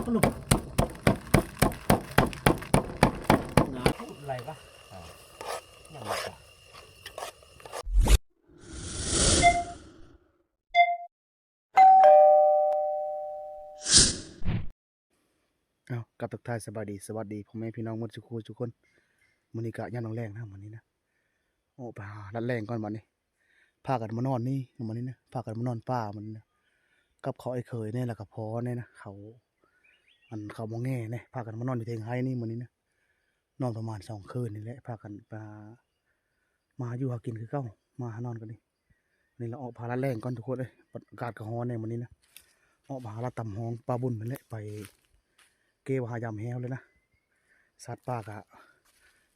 ปลุกน้ำอะไรปะยังไงปะกับทักทายสวัสดีพ่อแม่พี่น้องหมดทุกคนมื้อนี้ก็ย่ามแรงนะมื้อนี้นะโอ้ไปหารัดแรงก่อนบัดนี้พากันมานอนนี่มื้อนี้นะพากันมานอนป่ามันนะกับเขาไอ้เคยนี่แล้วก็พอนี่นะเขาเขาบ่แง่นี่พากันมานอนอยู่เทิงไห้นี่มื้อนี้นะนอนประมาณ2คืนนี่แหละพากันมาอยู่หากินคือเก่ามาหานอนกันนี่เราออกพารัดแรงก่อนทุกคนเอ้ยอากาศก็ร้อนแน่มื้อนี้นะออกมาหารัดตำหองปลาบุญนั่นแหละไปเก็บหายามแฮวเลยนะสัตว์ป่าก็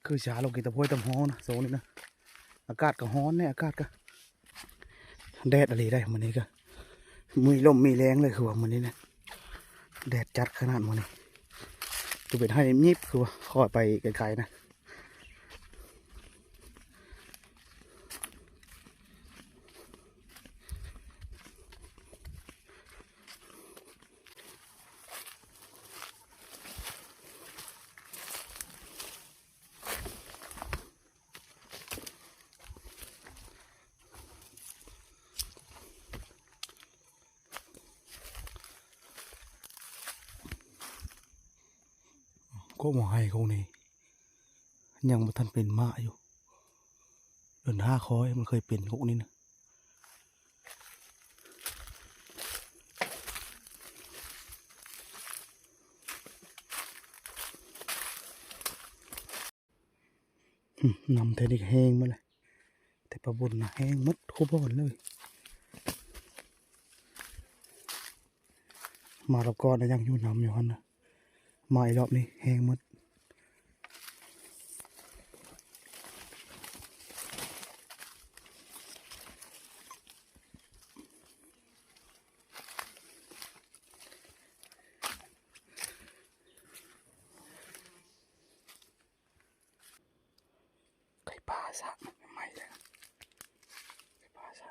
คือชาลงกินตะโพยตำหองนะโซนี่นะอากาศก็ร้อนเนี่ยอากาศก็แดดอะไรได้มื้อนี้ก็มีลมมีแรงเลยคือว่ามื้อนี้นะแดดจัดขนาดมื้อนี้จะเป็นให้ยิบคือว่าค่อยไปไกลๆนะก็หมอให้คงนี่ยังบ่ทันเป็นมาอยู่เดิน5คอยมันเคยเป็นพวกนี้นะน้ำเทนิกแห้งมาเลยแต่ปลาบุญนะแห้งหมดทุกบ่อนเลยมารอบก่อนนะยังอยู่น้ำอยู่หั่นนะมาอีกรอบนี้แห้งหมดไก่ป่าซะไม่เลยไก่ป่าซะ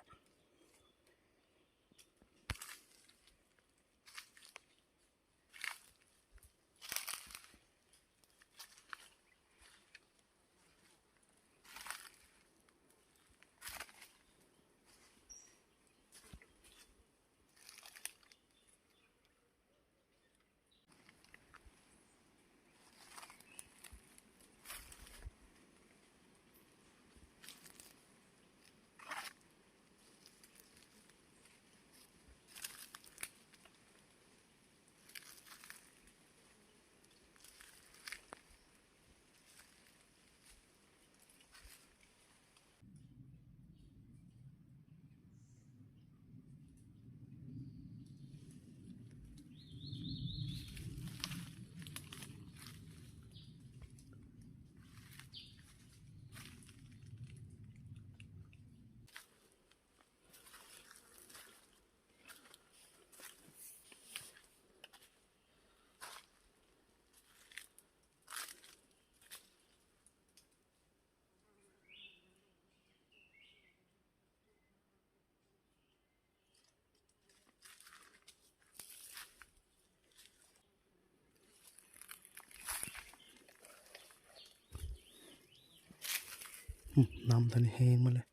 น้ำตอนนี้แห้งมาเลย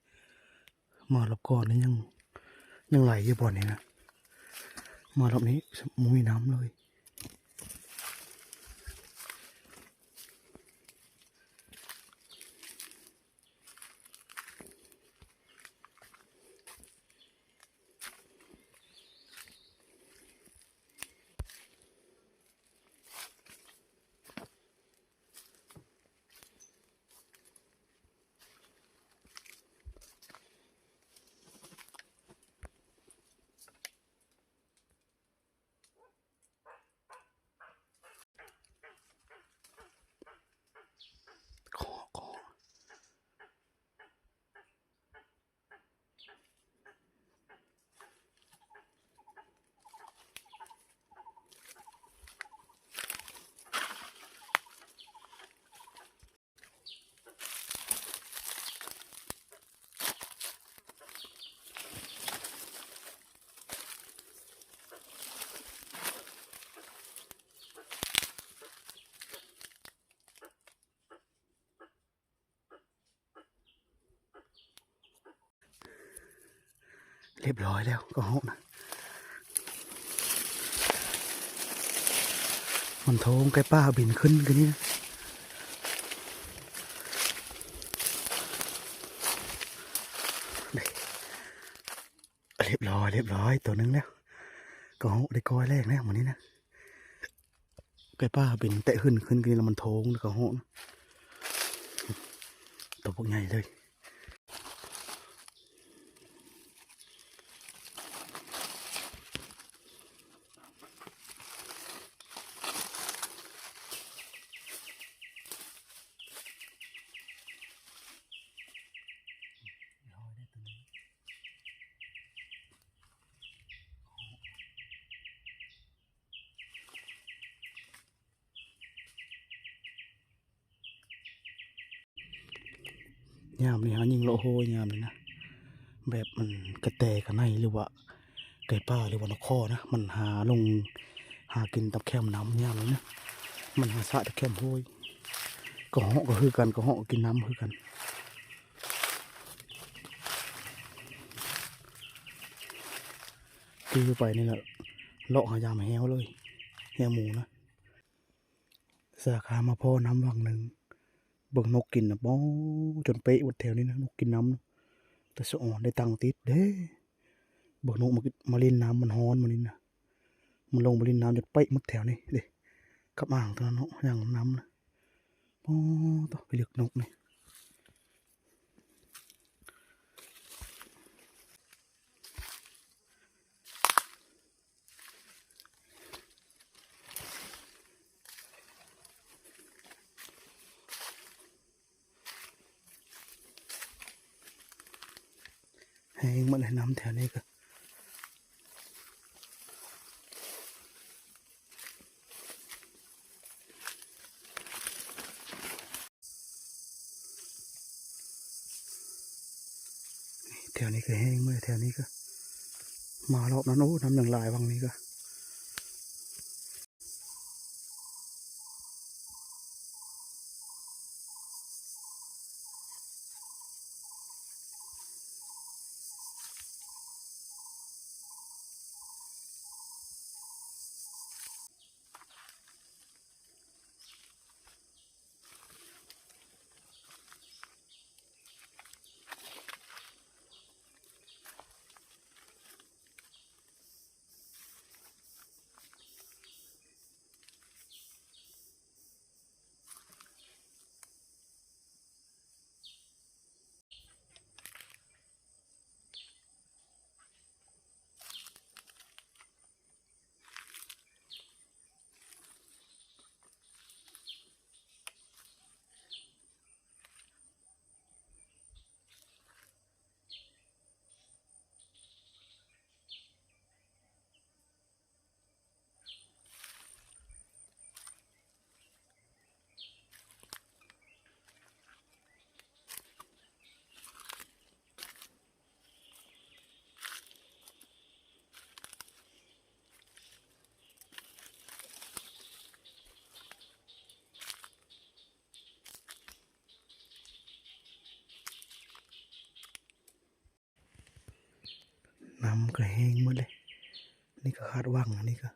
มารอบก่อนนี่ยังไหลอยู่บ่อนี้นะมารอบนี้มุ้ยน้ำเลย เรียบร้อยแล้วก็เหาะนะมันโทงไก่ป้าบินขึ้นกันนี่เรียบร้อยตัวนึงแล้วก็เหาะได้ก้อยแรกแล้ววันนี้นะไก่ป้าบินเตะขึ้นกันนี่แล้วมันโทงแล้วก็เหาะตัวพวกใหญ่เลยยามนี่ฮะยิงโลโหยามนี่นะแบบมันกระแตกันในหรือว่าไก่ป้าหรือว่านกข้อนะมันหาลงหากินตับแคมน้ำยามนี่นะมันหาสะตับแคมโหยก็เหาะก็คือกันก็เหาะกินน้ำคือกันตีไปนี่แหละเลาะหายามแหวเลยแหวหมูนะสาขามาพ่อน้ำวังหนึ่งเบิ่งนกกินนะบ่จนเป๊ะหมดแถวนี้นะนกกินน้ำแต่สะอ่อนได้ตังติดเด้เบิ่งนกมาเล่นน้ำมันฮ้อนมันนี่นะมันลงมาเล่นน้ำจนเป๊ะหมดแถวนี้เด้กับอ่างตัวนั้นเนาะอย่างน้ำนะบ่ต้องไปเลือกนกนี่แห้งหมดเลยน้ำแถวนี้ก็แถวนี้ก็แห้งหมดแถวนี้ก็มารอบนั้นโอ้น้ำอย่างลายวังนี้ก็น้ำก็แห้งหมดเลยนี่ก็คาดวังอันนี้ก็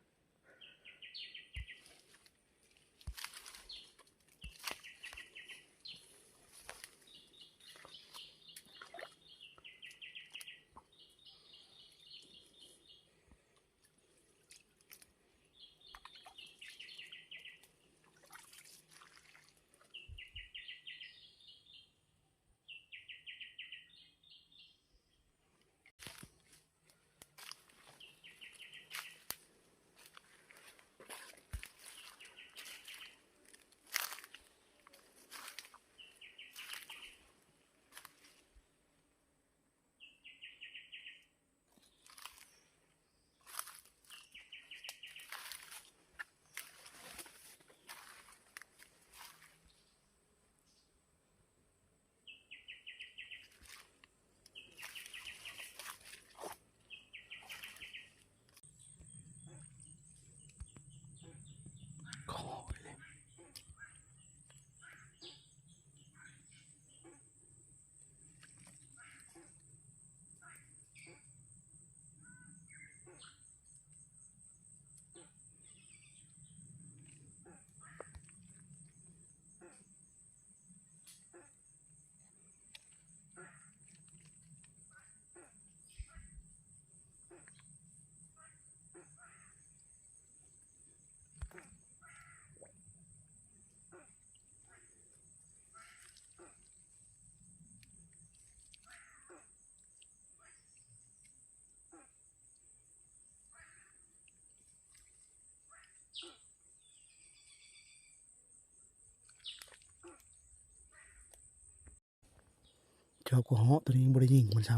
จอบก็เหาะตัวนี้บ่ได้ยิงมันซ้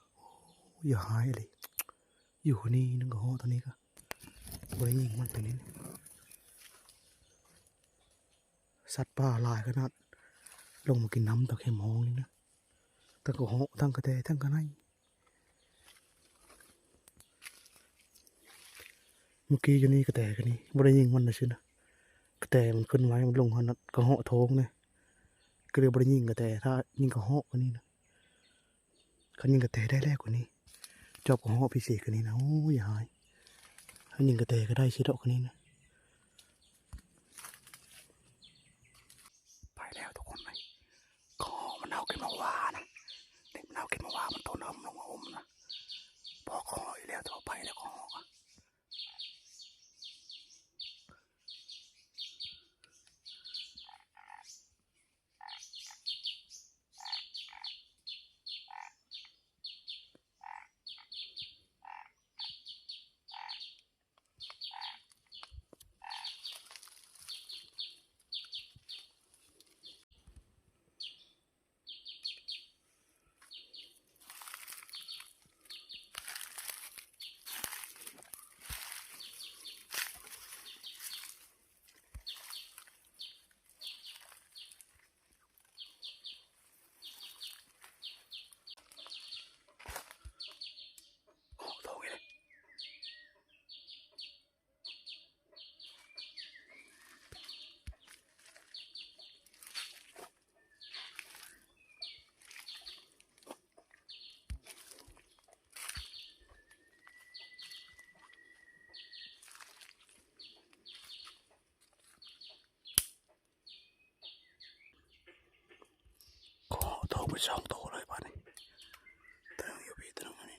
ำอย่าหายเลยอยู่คนนี้นึงก็เหาะตัวนี้ก็บ่ได้ยิงมันตัวนี้สัตว์ป่าหลายขนาดลงมากินน้ำตะเข็มห้องนี่นะทั้งก็เหาะทั้งกระแตทั้งกระไนเมื่อกี้อยู่นี่กระแตกันนี่บ่ได้ยิงมันนะชินะกระแตมันขึ้นไว้มันลงหันก็เหาะโถงเนี่ยก็เลยบ่ได้ยิงกระแตถ้ายิงก็เหาะกว่านี้นะคันยิงกระแตได้แรกกว่านี้จอบก็เหาะพิเศษกว่านี้นะโอ้ยอย่าหายคันยิงกระแตก็ได้ชิดอกกว่านี้นะไปแล้วทุกคนไปก็มันเอาขึ้นมาวานะเด็กมันเอาขึ้นมาวามันโตน้ำลงมาอมนะพอก็เหาะอีกแล้วต่อไปแล้วก็เหาะโตไปสองโตเลยป่ะนี่ตรงอยู่พี่ตรงนี้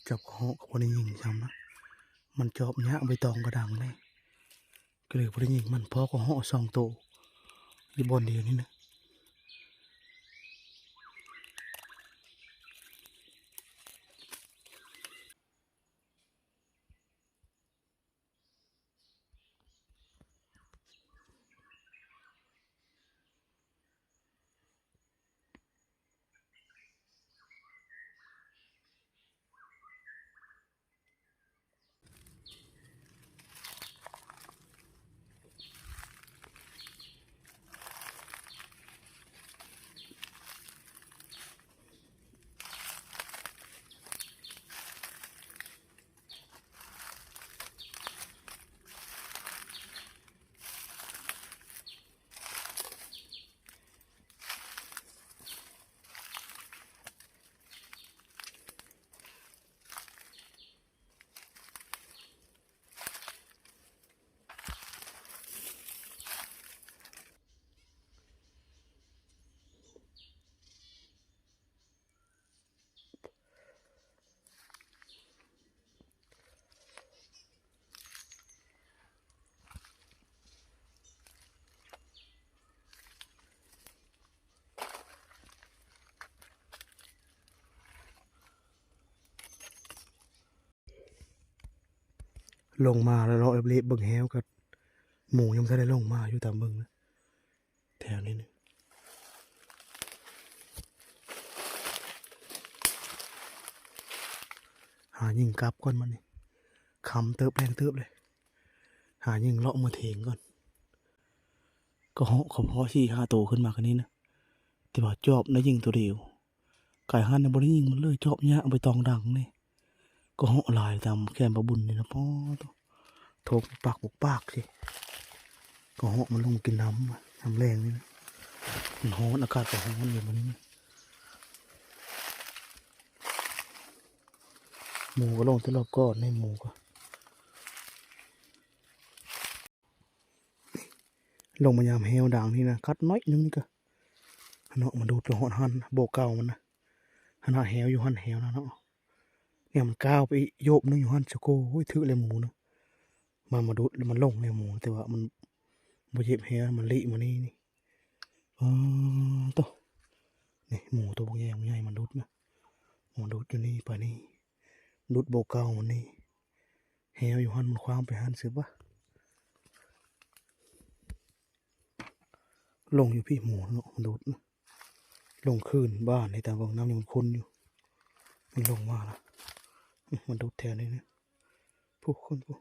จับเหาะก็บ่ได้ยิงซ้ำนะมันจอบยะใบตองกระดังเลยก็เลยบ่ได้ยิงมันพอก็เหาะสองโตอยู่บนเดียวนี่นะลงมาแล้วเราเละเบิ่งแฮวกับหมูยังไม่ได้ลงมาอยู่ตามเบิ่งนะแถวนี้นะหายิงกลับก่อนมันนี่คำเติบแรงเติบเลยหายิงเลาะมาเถงก่อนก็เหาะเขาเพาะ4-5 ตัวขึ้นมากันนี้นะแต่ว่าจอบนะยิงตัวเดียวไก่หันนะบ่ได้ยิงมันเลยจอบยะเอาไปตองดังนี่ก็เหาะลายตามแคมปะบุญนี่นะพ่อตัวโถกปากบุกปากสิก็เหาะมันลงกินน้ำแรงนี่นะมันร้อนอากาศก็ร้อนอยู่มันนี่นะหมูก็ลงตลอดก้อนในหมูก็ลงมายามแฮวด่างนี่นะคัดน้อยนึงนี่ก็เนาะมันดูดไปหอนหันโบกเก่ามันนะขนาดแฮวอยู่หันแฮวนะเนาะเนี่ยมันก้าวไปโยบนึงอยู่หันสะโกโอ้ยถือเลยหมูนะมาดูดมันลงเลยหมูแต่ว่ามันบ่เจ็บแฮวมันลิมานี่ตัวนี่หมูตัวบางใหญ่มันดูดนะมันดูดอยู่นี่ไปนี่ดูดโบกเก่ามันนี่แฮวอยู่หันมันคว้างไปหันซื้อปะ ลงอยู่พี่หมูเนาะมันโดดนะลงคืนบ้านในตาบองน้ำนี่มันคนอยู่มันลงมาละมันโดดแถวนี้นะผู้คนผู้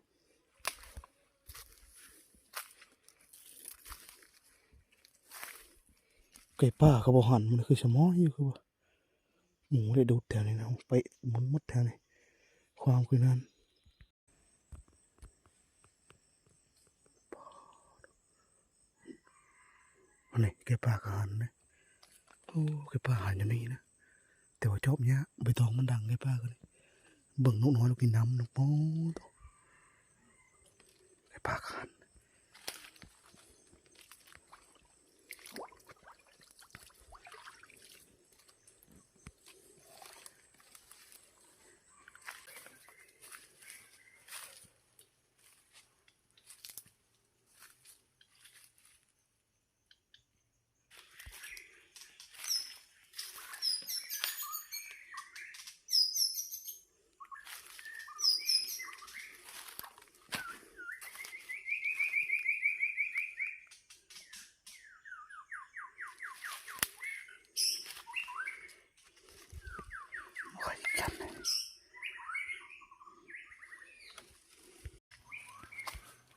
ไก่ป้าเขาบอกหันมันคือสมออยู่คือว่าหมูได้โดดแถวนี้นะไปหมุนหมดแถวนี้ความคือนั้นอันนี้ไก่ป้ากหันนะโอ้ไก่ป้าหันอยู่นี่นะแต่ว่าชอบเนี้ยใบตองมันดังไก่ป้าก็เลยเบิ่งนกน้อยเรากินน้ำนกโป้ไก่ป้าหัน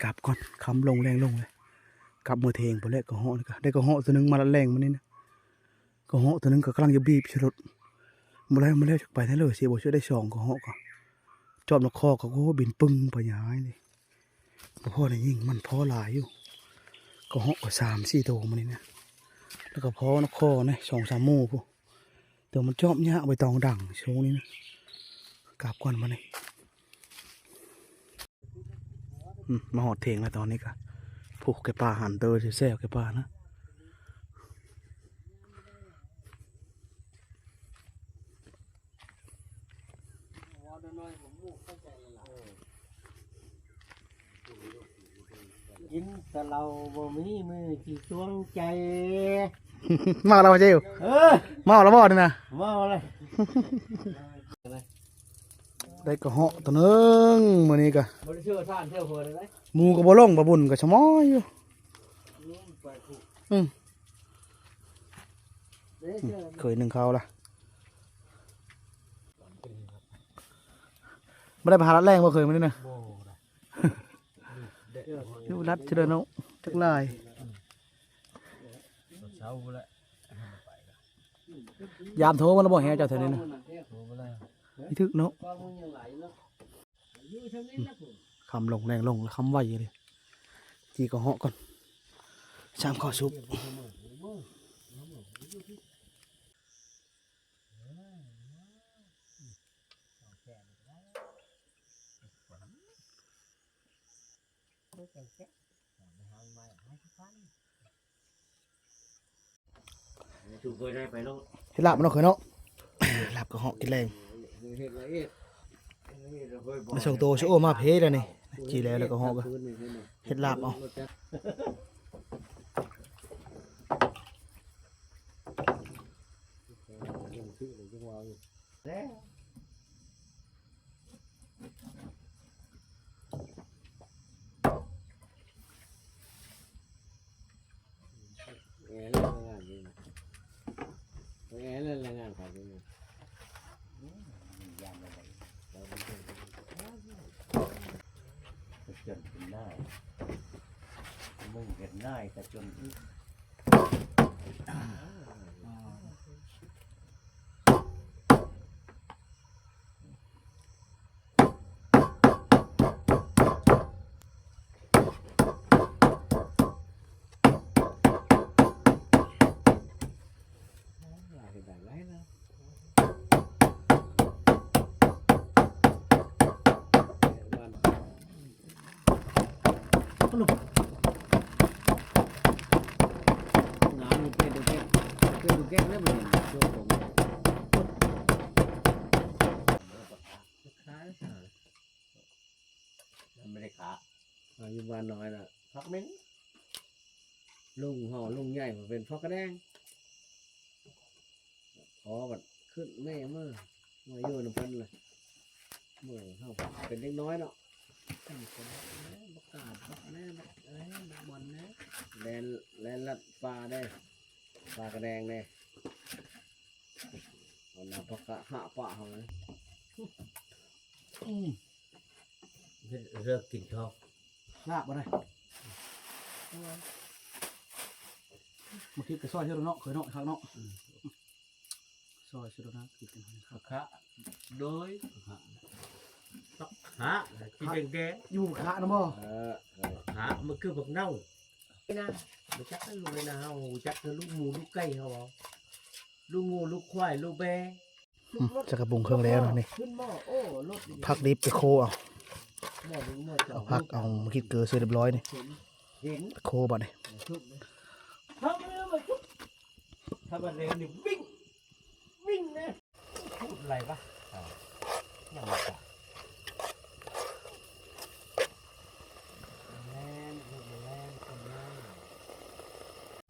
กลับก่อนคำลงแรงลงเลยกลับมือเทงไปแล้วก็เหาะเลยก็ได้ก็เหาะตัวนึงมาละแรงมันนี่นะก็เหาะตัวนึงก็กำลังจะบีบชลดมาแล้วจากไปทั้งเลยเสียบช่วยได้2ก็เหาะก็จอบนกคอก็บินปึ้งไปย้ายเลยพ่อเนี่ยยิ่งมันพ่อหลายอยู่ก็เหาะก็3-4ตัวมันนี่นะแล้วก็พ่อนกคอเนี่ย2-3 หมู่พวกแต่มันชอบเนี้ยใบตองดังช่วงนี้นะกลับก่อนมาเลยมาหอดเทงแล้วตอนนี้ก็ผูกแกปลาหันเตอร์แซ่บแกปลานะกินแต่เราบ่มีมือที่ช่วงใจ มาแล้วเจ้ามาแล้วบ่นี่นะ มาอะไร ได้กระเหาะตัวนึงมื้อนี้ก็ บ่ได้เชื่อท่านเชื่อเพิ่นเลย หมูก็บ่ลงบ่บุญก็ชะม้อยอยู่เคยหนึ่งเขาล่ะไม่ได้ไปหารัดแรงบ่เคยมานี่นะอยู่รัดเจริญเนาะจักลายยามโทรมันบ่แฮเจ้าแถวนี้นะนี่ทึกเนาะคำลงแรงลงแล้วคำไหวเลยจีก็เหาะก่อนชามข้าวซุปถูกเคยได้ไปแล้ว เห็ดลาบมันเนาะเคยเนาะลาบก็เหาะกินแรงมาส่งโตโชว์มาเพลแล้วนี่จีแล้วก็เหาะก็เห็ดลาบเอาจนเป็นได้มึงเห็นได้แต่จนงานนี่เป็นดูแก่แล้วมันโชว์ผมไม่ได้ขาอายุวันน้อยน่ะพักเม้งลุงห่อลุงใหญ่มาเป็นพักกระแดงพอบัดขึ้นแม่เมื่อมาอยู่น้ำพันเลยเมื่อเข้าเป็นเล็กน้อยเนาะ ตั้งคนนะประกาศบักแน่บักอะไรบักบอลนะแลนลัดปลาได้ปลากระแดงเนี่ยเอาหน้าประกาศหาปลาเขาเลยเลิกกินข้าว ลาบบ่ได้มาคิดกับซอยเชื่อเนาะเคยเนาะข้างเนาะซอยเชื่อนะคิดกันครับ คะโดยตักหากินแดง อยู่ขาเนาะบ่ หามันคือบักเน่านี่นะมันจักให้ลูกเลยนะเฮาจักให้ลูกหมูลูกไก่เฮาเอาลูกงูลูกควายลูกแบ จะกระบุงเครื่องแล้วนะนี่ ขึ้นหม้อโอ้รถ พักดิบไปโคเอา หม้อดึงหม้อจ่อ เอาพักเอามาคิดเกลือเสร็จเรียบร้อยนี่ เห็น ไปโคบ่นี่ ชุบเลยทำเลยมาชุบถ้ามันเร็วนี่วิ่งนะพูดอะไรปะยังไงปะแล่นคนแล่น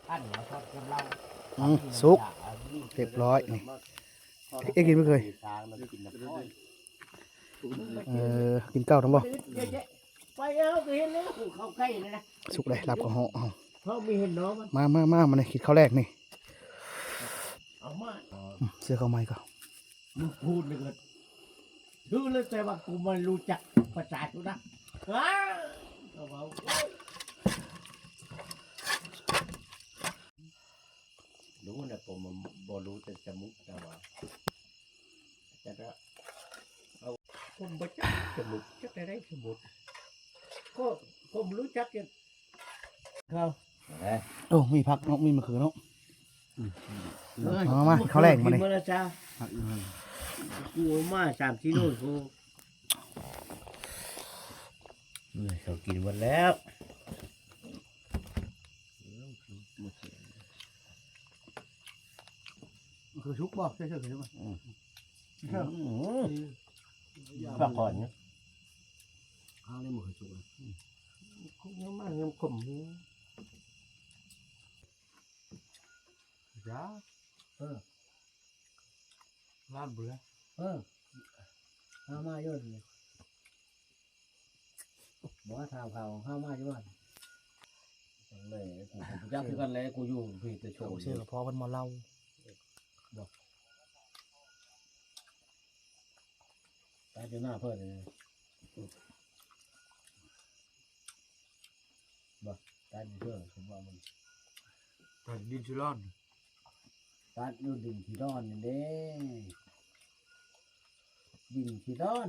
อันเราทอดกำลัง สุกเรียบร้อยนี่เอ็กกินไม่เคยกินเก้าทั้งบ่ ไปเอาไปเห็นแล้วเข้าใกล้เลยนะ สุกเลยรับกับห่อเอา เพราะมีเห็นน้องมัน มานี่คิดข้าวแรกนี่ เอามา เสื้อข้าวไม้ก็ มึงพูดเลยกันดูเลยแต่ว่ากูไม่รู้จักภาษากูนะอ้าวเอารู้นะผมมันบอรู้แต่จมูกแต่ว่าจะเอาผมไม่จักจมูกจักได้จมูกก็ผมรู้จักกันเขา โอ้มีผักเนาะมีมะเขือเนาะมาข้าวแรกมานี่ กินจ้ากูมา3 กิโลกูเขากินหมดแล้ว คือชุกบ่ใช่คือชุก พักผ่อนเนี่ย ข้าวนี่มือชุกเลย คงยังมาเงินขม จ้าร้านเบื่อ ห้ามาเยอะเลยบอกว่าทางเขาห้ามาเยอะเลยกูจักคือกันเลยกูอยู่พี่จะโช โอ้ ว์ เชื่อกับพ่อมันมาเล่า ตาอยู่หน้าเพื่อนเลยบอกตาอยู่เพื่อนผมว่ามัน แต่ดินชิลอน ตาอยู่ดินที่ร้อนนี่เด้ดินที่ร้อน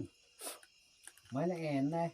ไม้ละแอนเลย